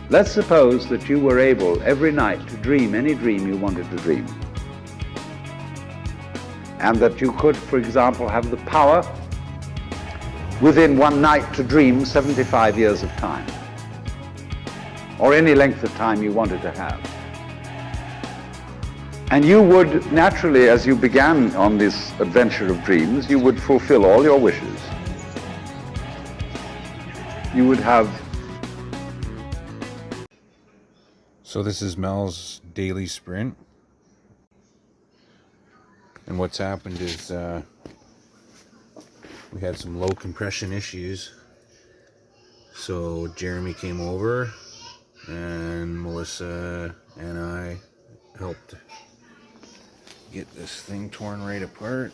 Let's suppose that you were able every night to dream any dream you wanted to dream. And that you could, for example, have the power within one night to dream 75 years of time, or any length of time you wanted to have. And you would naturally, as you began on this adventure of dreams, you would fulfill all your wishes. You would have... So this is Mel's daily sprint. And what's happened is we had some low compression issues. So Jeremy came over and Melissa and I helped get this thing torn right apart.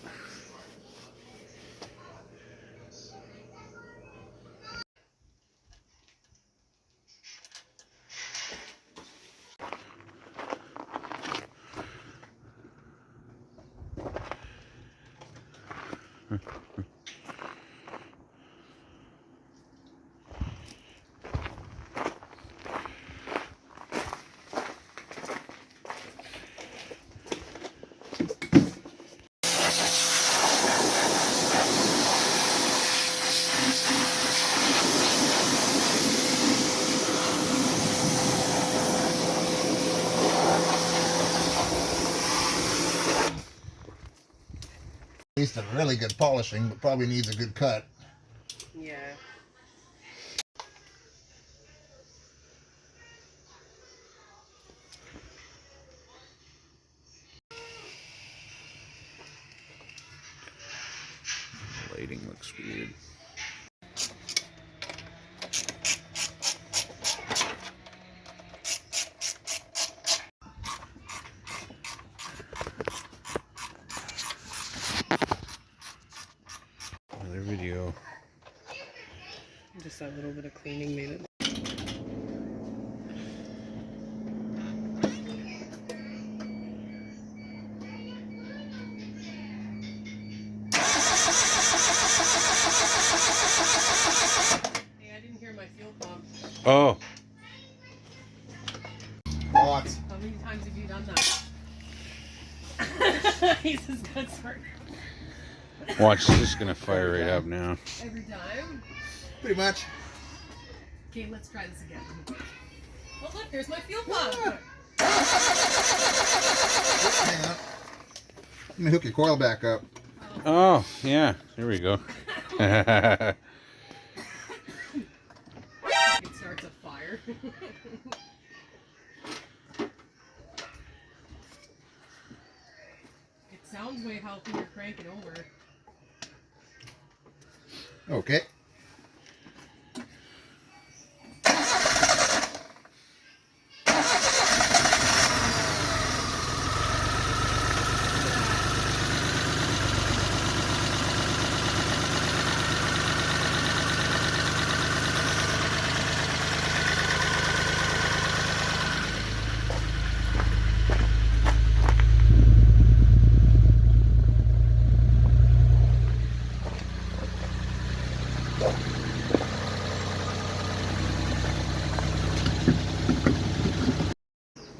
At least a really good polishing, but probably needs a good cut. Yeah. Lighting looks weird. Another video. Just that little bit of cleaning made it. Hey, I didn't hear my fuel pump. Oh, Lots. How many times have you done that? He's as good for watch, it's just gonna fire right up now. every time. Pretty much. Okay, let's try this again. Oh look, there's my fuel pump. Hang on. Let me hook your coil back up. Oh, yeah, there we go. It starts a fire. It sounds way healthy you're cranking over. Okay.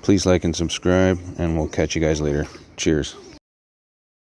Please like and subscribe, and we'll catch you guys later. Cheers.